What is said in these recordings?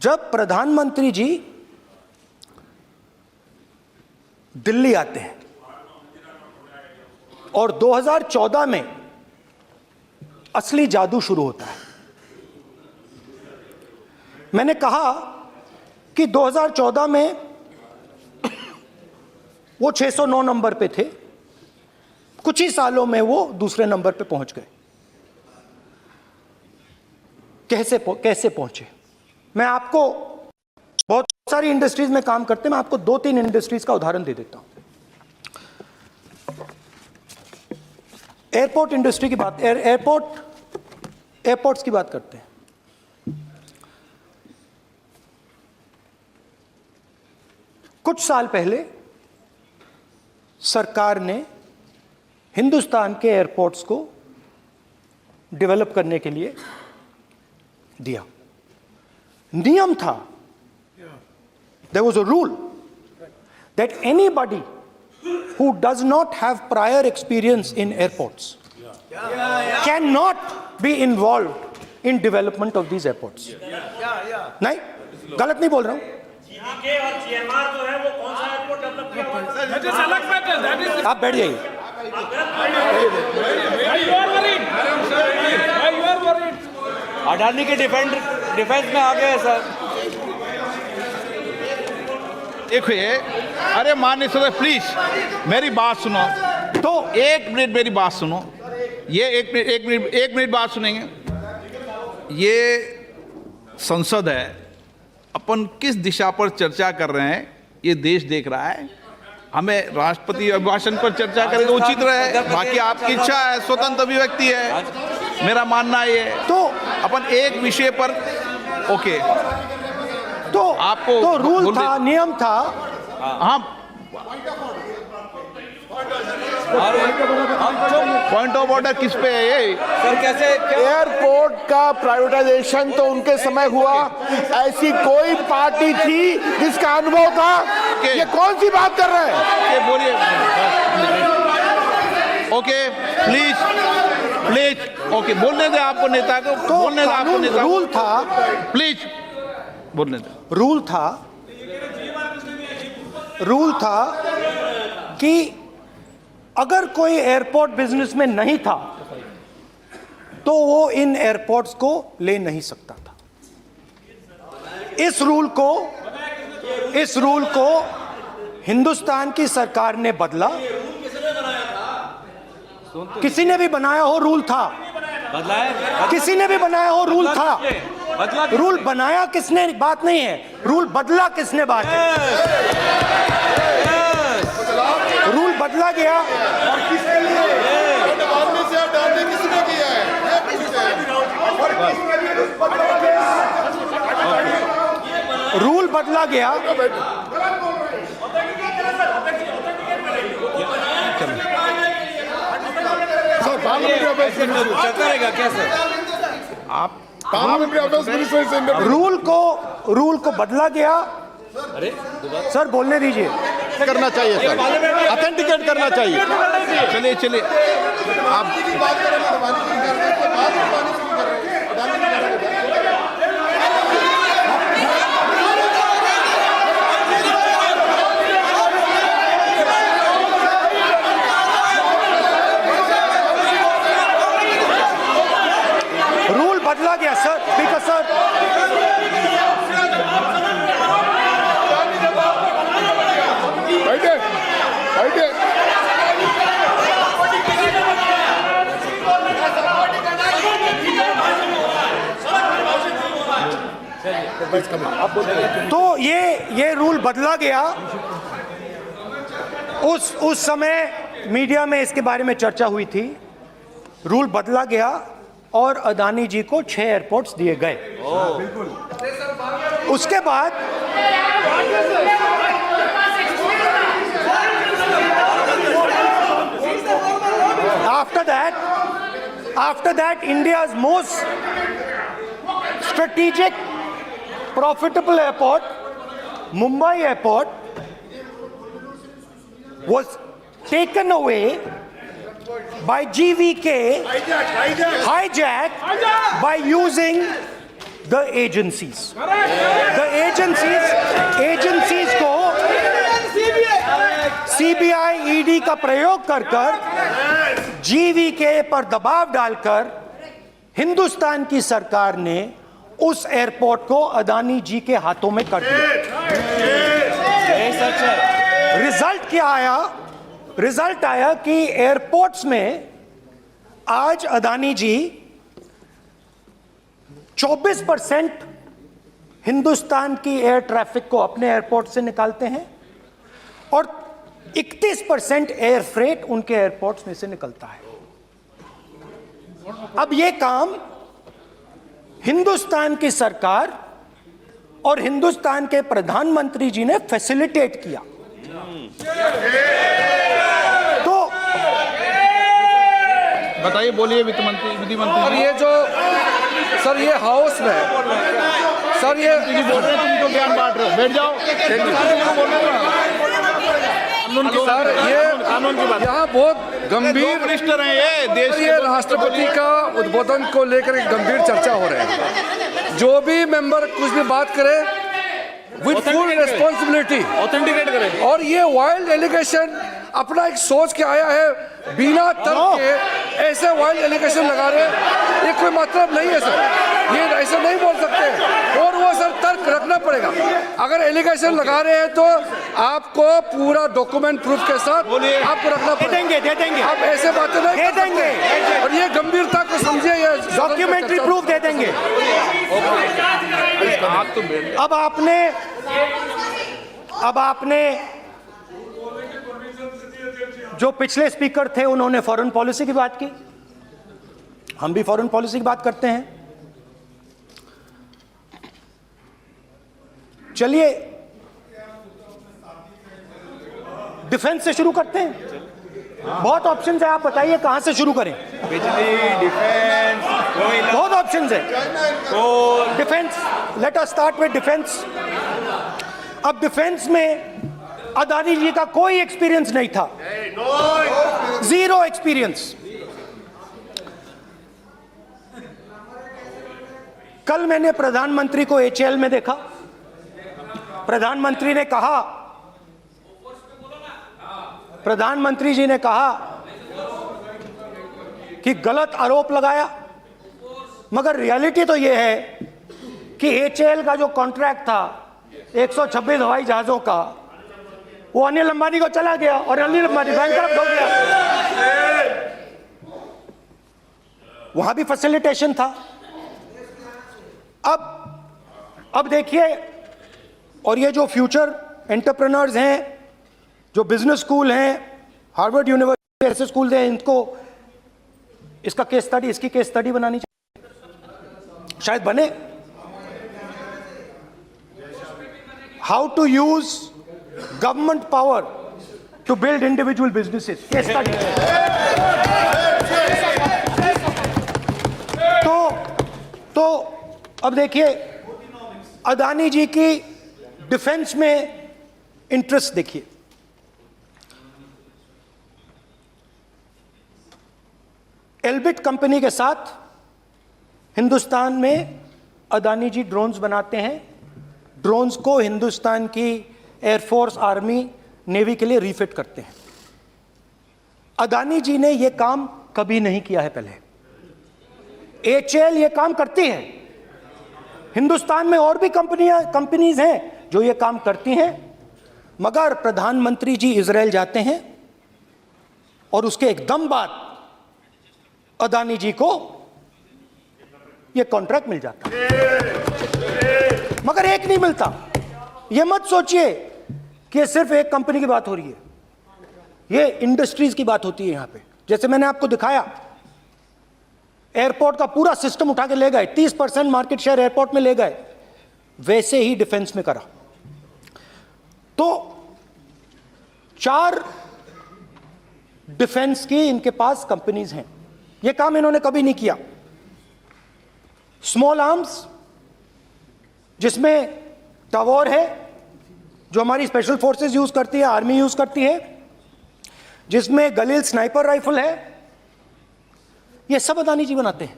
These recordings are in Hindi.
जब प्रधानमंत्री जी दिल्ली आते हैं और 2014 में असली जादू शुरू होता है। मैंने कहा कि 2014 में वो 609 नंबर पे थे, कुछ ही सालों में वो दूसरे नंबर पे पहुंच गए। कैसे पहुंचे? मैं आपको, बहुत सारी इंडस्ट्रीज में काम करते हैं, मैं आपको 2-3 इंडस्ट्रीज का उदाहरण दे देता हूं। एयरपोर्ट इंडस्ट्री की बात, एयरपोर्ट्स की बात करते हैं। कुछ साल पहले सरकार ने हिंदुस्तान के एयरपोर्ट्स को डेवलप करने के लिए दिया। नियम था, there was a rule that anybody who does not have prior experience in airports cannot be involved in development of these airports. नहीं, गलत नहीं बोल रहा हूं। जीडीके और जीएमआर जो है वो कौन सा एयरपोर्ट डेवलप किया? आप बैठ जाइए। अडानी के डिफेंस में आ गए सर। देखिए, अरे माननीय सदस्य प्लीज मेरी बात सुनो। तो 1 मिनट मेरी बात सुनो। ये 1 मिनट बात सुनेंगे। ये संसद है, अपन किस दिशा पर चर्चा कर रहे हैं ये देश देख रहा है। हमें राष्ट्रपति अभिभाषण पर चर्चा करें तो उचित रहे, बाकी आपकी इच्छा है, स्वतंत्र अभिव्यक्ति है। मेरा मानना ये है तो अपन एक विषय पर ओके, तो आपको तो रूल था, नियम था। हाँ, पॉइंट ऑफ ऑर्डर किस पे है ये? सर कैसे एयरपोर्ट का प्राइवेटाइजेशन तो उनके समय हुआ, ऐसी कोई पार्टी थी जिसका अनुभव था? ये कौन सी बात कर रहे हैं? बोलिए। ओके प्लीज ओके, बोलने दे आपको नेता को, तो बोलने दे आपको नेता। रूल था, प्लीज बोलने दे। रूल था कि अगर कोई एयरपोर्ट बिजनेस में नहीं था तो वो इन एयरपोर्ट्स को ले नहीं सकता था। इस रूल को हिंदुस्तान की सरकार ने बदला। किसी ने भी बनाया हो, रूल था। किसी ने भी बनाया हो, रूल था। रूल बनाया किसने बात नहीं है, रूल बदला किसने बात है। रूल बदला गया। रूल बदला गया। करेगा क्या सर? आप रूल को बदला गया। अरे सर बोलने दीजिए। करना चाहिए सर, ऑथेंटिकेट करना चाहिए। चलिए आप रूल बदला गया सर, स्पीकर सर। तो ये रूल बदला गया। उस समय मीडिया में इसके बारे में चर्चा हुई थी। रूल बदला गया और अदानी जी को 6 एयरपोर्ट्स दिए गए। उसके बाद after that India's most strategic profitable airport, Mumbai Airport, was taken away by GVK, hijacked by using the agencies. The agencies को सीबीआई ईडी का प्रयोग कर जीवीके पर दबाव डालकर हिंदुस्तान की सरकार ने उस एयरपोर्ट को अदानी जी के हाथों में कर दिया। सच है। रिजल्ट क्या आया? रिजल्ट आया कि एयरपोर्ट्स में आज अदानी जी 24% हिंदुस्तान की एयर ट्रैफिक को अपने एयरपोर्ट से निकालते हैं और 31% एयर फ्रेट उनके एयरपोर्ट्स में से निकलता है। अब यह काम हिंदुस्तान की सरकार और हिंदुस्तान के प्रधानमंत्री जी ने फैसिलिटेट किया। तो बताइए, बोलिए वित्त मंत्री, विधि मंत्री। और ये जो सर ये हाउस में सर ये बोल रहे हैं, तुम तो ज्ञान बांट रहे हो, बैठ जाओ। सर ये यहाँ बहुत गंभीर मिनिस्टर हैं ये देश ये राष्ट्रपति का उद्बोधन को लेकर एक गंभीर चर्चा हो रही है। जो भी मेंबर कुछ भी बात करे विद फुल रिस्पॉन्सिबिलिटी ऑथेंटिकेट करें। और ये वाइल्ड एलिगेशन अपना एक सोच के आया है, बिना तर्क के ऐसे वाइल्ड एलिगेशन लगा रहे, ये कोई मतलब नहीं है सर, ये ऐसे नहीं बोल सकते। और वो सर तर्क रखना पड़ेगा। अगर एलिगेशन लगा रहे हैं तो आपको पूरा डॉक्यूमेंट प्रूफ के साथ आपको रखना पड़ेगा। दे देंगे आप ऐसे बातें नहीं दे देंगे और ये गंभीरता को समझिए, ये डॉक्यूमेंट्री प्रूफ दे देंगे। अब आपने जो पिछले स्पीकर थे उन्होंने फॉरेन पॉलिसी की बात की, हम भी फॉरेन पॉलिसी की बात करते हैं। चलिए डिफेंस से शुरू करते हैं। बहुत ऑप्शंस है, आप बताइए कहां से शुरू करें। बिजली, डिफेंस, कोयला, बहुत ऑप्शंस है। Defence, let us start with defence. अब डिफेंस में अदानी जी का कोई एक्सपीरियंस नहीं था, जीरो एक्सपीरियंस। कल मैंने प्रधानमंत्री को एचएएल में देखा। प्रधानमंत्री जी ने कहा कि गलत आरोप लगाया, मगर रियलिटी तो यह है कि एचएएल का जो कॉन्ट्रैक्ट था 126 हवाई जहाजों का, वो अनिल अंबानी को चला गया और अनिल अंबानी बैंकरप्ट हो गया। वहां भी फैसिलिटेशन था। अब देखिए, और ये जो फ्यूचर एंटरप्रेन्योर्स हैं, जो बिजनेस स्कूल हैं, हार्वर्ड यूनिवर्सिटी ऐसे स्कूल हैं, इनको इसका केस स्टडी, इसकी केस स्टडी बनानी चाहिए, शायद बने। How to use government power to build individual businesses, case study. तो अब देखिए, अदानी जी की डिफेंस में इंटरेस्ट देखिए। एल्बिट कंपनी के साथ हिंदुस्तान में अदानी जी ड्रोन्स बनाते हैं। ड्रोन्स को हिंदुस्तान की एयरफोर्स, आर्मी, नेवी के लिए रीफिट करते हैं। अदानी जी ने यह काम कभी नहीं किया है पहले। एचएएल यह काम करती है। हिंदुस्तान में और भी कंपनीज हैं जो ये काम करती हैं, मगर प्रधानमंत्री जी इजराइल जाते हैं और उसके एकदम बाद अदानी जी को ये कॉन्ट्रैक्ट मिल जाता है। मगर एक नहीं मिलता। ये मत सोचिए कि ये सिर्फ एक कंपनी की बात हो रही है, ये इंडस्ट्रीज की बात होती है यहां पे। जैसे मैंने आपको दिखाया, एयरपोर्ट का पूरा सिस्टम उठा के ले गए, 30% मार्केट शेयर एयरपोर्ट में ले गए, वैसे ही डिफेंस में करा। तो 4 डिफेंस की इनके पास कंपनीज हैं। ये काम इन्होंने कभी नहीं किया। स्मॉल आर्म्स, जिसमें टावर है जो हमारी स्पेशल फोर्सेस यूज करती है, आर्मी यूज करती है, जिसमें गलील स्नाइपर राइफल है, ये सब अदानी जी बनाते हैं।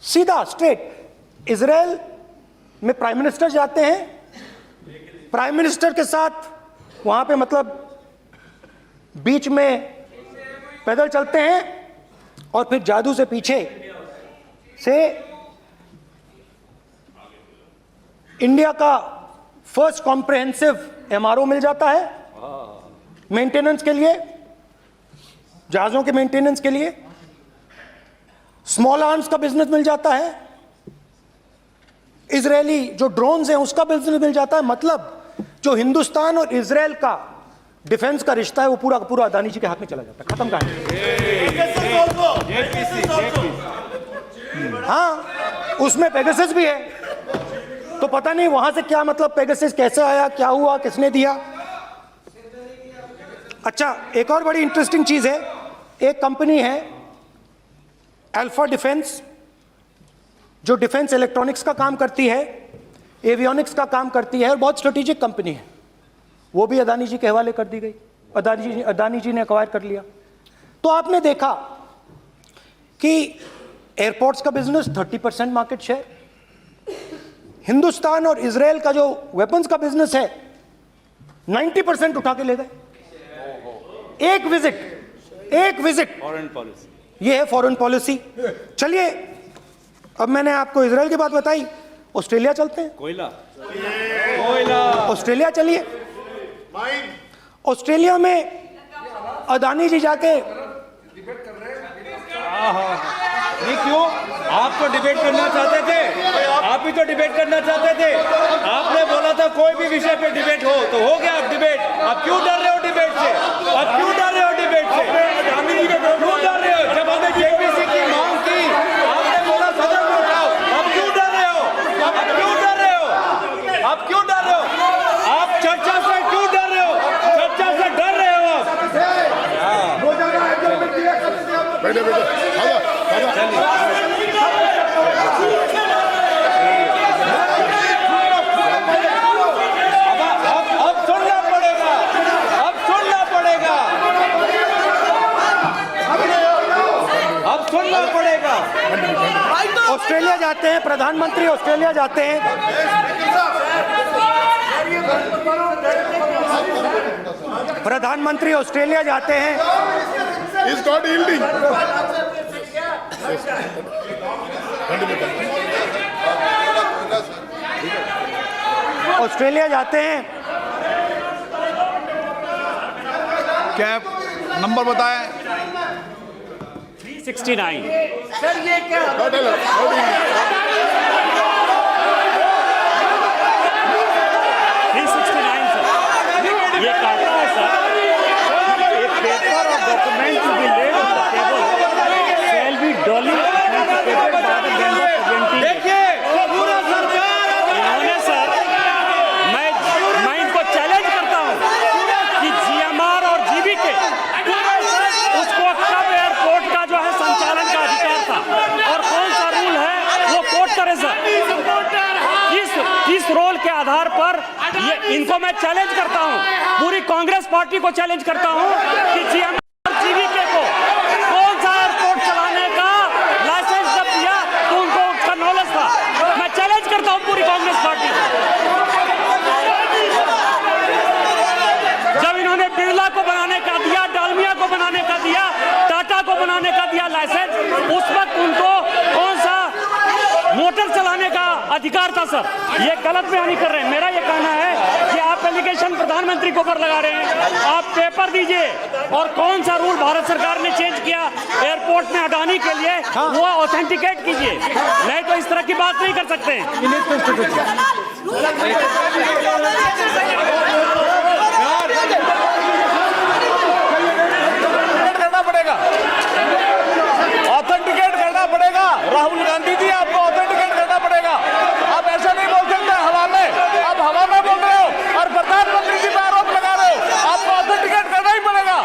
सीधा स्ट्रेट। इजराइल में प्राइम मिनिस्टर जाते हैं, प्राइम मिनिस्टर के साथ वहां पे मतलब बीच में पैदल चलते हैं और फिर जादू से पीछे से इंडिया का फर्स्ट कॉम्प्रिहेंसिव एमआरओ मिल जाता है मेंटेनेंस के लिए, जहाजों के मेंटेनेंस के लिए। स्मॉल आर्म्स का बिजनेस मिल जाता है, इजरायली जो ड्रोन्स हैं उसका बिजनेस मिल जाता है। मतलब जो हिंदुस्तान और इजराइल का डिफेंस का रिश्ता है वो पूरा का पूरा अदानी जी के हाथ में चला जाता है, खत्म कहानी। हाँ, उसमें पेगासस भी है, तो पता नहीं वहां से क्या मतलब पेगासस कैसे आया, क्या हुआ, किसने दिया। अच्छा, एक और बड़ी इंटरेस्टिंग चीज है, एक कंपनी है अल्फा डिफेंस जो डिफेंस इलेक्ट्रॉनिक्स का काम करती है, एवियोनिक्स का काम करती है और बहुत स्ट्रेटेजिक कंपनी है, वो भी अदानी जी के हवाले कर दी गई, अदानी जी ने एक्वायर कर लिया। तो आपने देखा कि एयरपोर्ट्स का बिजनेस 30% मार्केट शेयर, हिंदुस्तान और इजराइल का जो वेपन्स का बिजनेस है 90% उठा के ले गए। एक विजिट फॉरेन पॉलिसी, ये है फॉरेन पॉलिसी। चलिए, अब मैंने आपको इजराइल की बात बताई, ऑस्ट्रेलिया चलते हैं। कोयला, ऑस्ट्रेलिया चलिए। ऑस्ट्रेलिया में अदानी जी जाके, नहीं क्यों? आप तो डिबेट करना चाहते थे, आप भी तो डिबेट करना चाहते थे। आपने बोला था कोई भी विषय पे डिबेट हो तो हो गया अब डिबेट। आप क्यों डर रहे हो डिबेट से? आप क्यों डर रहे हो डिबेट से? क्यों डर रहे हो? जब हमने जेपीसी की मांग की, आपने बोला सदन में उठाओ। आप क्यों डर रहे हो? आप क्यों डर रहे हो? आप क्यों डर रहे हो? आप चर्चा से क्यों डर रहे हो? चर्चा से डर रहे हो आप? अब सुनना पड़ेगा, अब सुनना पड़ेगा, अब सुनना पड़ेगा। ऑस्ट्रेलिया जाते हैं, प्रधानमंत्री ऑस्ट्रेलिया जाते हैं। प्रधानमंत्री ऑस्ट्रेलिया जाते हैं, He's not yielding. ऑस्ट्रेलिया जाते हैं। कैब नंबर बताएं। 369। Not allowed. 369 सर, ये कहता है सर, एक पेपर और document to be laid on the table shall be duly authenticated by the member presenting. देखिए पूरा सरकार इन्होंने सर, मैं इनको चैलेंज करता हूँ कि जीएमआर और जीबीके उसको कब एयरपोर्ट का जो है संचालन का अधिकार था और कौन सा रूल है वो कोर्ट करे सर। किस रोल के आधार पर ये, इनको मैं चैलेंज करता हूं, पूरी कांग्रेस पार्टी को चैलेंज करता हूं कि जीएमआर जीबीके को कौन सा एयरपोर्ट चलाने का लाइसेंस जब दिया तो उनको उसका नॉलेज था। मैं चैलेंज करता हूं पूरी कांग्रेस पार्टी को। जब इन्होंने बिरला को बनाने का दिया, डालमिया को बनाने का दिया, टाटा को बनाने का दिया लाइसेंस, उस वक्त उनको कौन सा मोटर चलाने का अधिकार था सर। ये गलत बयानी कर रहे हैं। मेरा ये कहना है कि आप एलिगेशन प्रधानमंत्री को ऊपर लगा रहे हैं, आप पेपर दीजिए और कौन सा रूल भारत सरकार ने चेंज किया एयरपोर्ट में अडानी के लिए वो ऑथेंटिकेट कीजिए, नहीं तो इस तरह की बात नहीं कर सकते हैं। करना पड़ेगा, ऑथेंटिकेट करना पड़ेगा। राहुल गांधी जी आपको ऑथेंटिकेट करना पड़ेगा। आप ऐसा नहीं बोल सकते हवा में, आप हवा में बोल रहे हो और प्रधानमंत्री जी पर आरोप लगा रहे हो। आपको ऑथेंटिकेट करना ही पड़ेगा।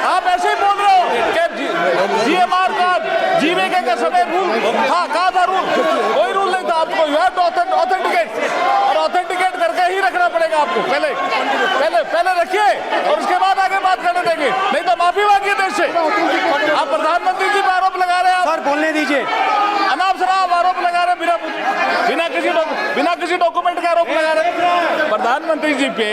आप ऐसे ही बोल रहे हो कि जीएमआर का जीवीके के समय रूल था, कहा था रूल? कोई रूल नहीं था। आपको यू हैव टू ऑथेंटिकेट और ऑथेंटिकेट करके ही रखना पड़ेगा आपको। पहले रखिए और उसके बाद आगे बात करने देंगे, नहीं तो माफी मांगिए देश से। आप प्रधानमंत्री जी पर आरोप लगा रहे हैं, सर बोलने दीजिए। अनाप शनाप आरोप लगा रहे हैं बिना फर्जी डॉक्यूमेंट का आरोप लगा रहे हैं प्रधानमंत्री जी पे।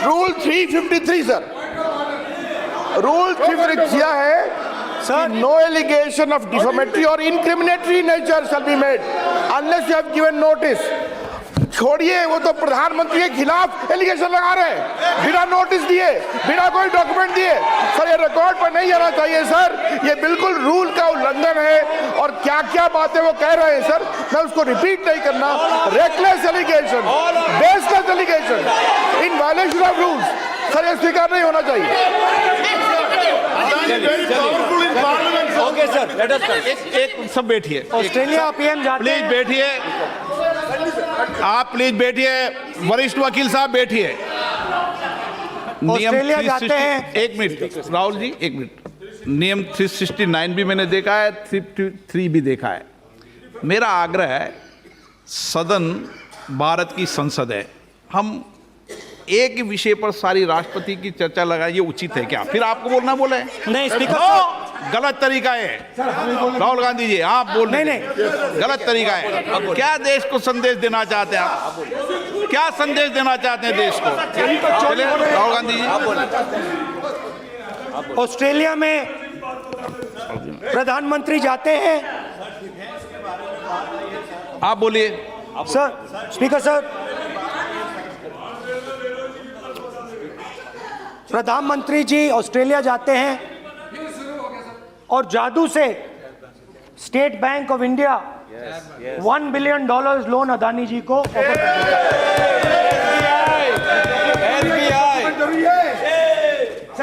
रूल 353 सर, रूल 353 किया है sir, no allegation of defamatory और incriminatory nature shall be made unless you have given notice. छोड़िए, वो तो प्रधानमंत्री के खिलाफ एलिगेशन लगा रहे हैं बिना नोटिस दिए, बिना कोई डॉक्यूमेंट दिए। सर ये रिकॉर्ड पर नहीं आना चाहिए सर, ये बिल्कुल रूल का उल्लंघन है। और क्या क्या बातें वो कह रहे हैं सर, मैं उसको रिपीट नहीं करना। Reckless allegation, baseless allegation in violation of rules, sir ये स्वीकार नहीं होना चाहिए। ओके सर, लेट अस एक सब बैठिए, ऑस्ट्रेलिया पीएम जाते प्लीज हैं। बैठिए, आप प्लीज बैठिए, वरिष्ठ वकील साहब बैठिए। ऑस्ट्रेलिया जाते हैं। एक मिनट राहुल जी, एक मिनट। नियम 369 भी मैंने देखा है, 353 भी देखा है। मेरा आग्रह है, सदन भारत की संसद है, हम एक ही विषय पर सारी राष्ट्रपति की चर्चा लगाए, ये उचित है क्या? फिर आपको बोलना बोले नहीं स्पीकर गलत तरीका है राहुल गांधी जी, आप बोल नहीं, गलत तरीका है। क्या देश को संदेश देना चाहते हैं आप? क्या संदेश देना चाहते हैं देश को? चलिए राहुल गांधी जी, ऑस्ट्रेलिया में प्रधानमंत्री जाते हैं। आप बोलिए सर, स्पीकर सर, प्रधानमंत्री जी ऑस्ट्रेलिया जाते हैं और जादू से State Bank of India $1 billion loan Adani ji को ऑफर कर देता है।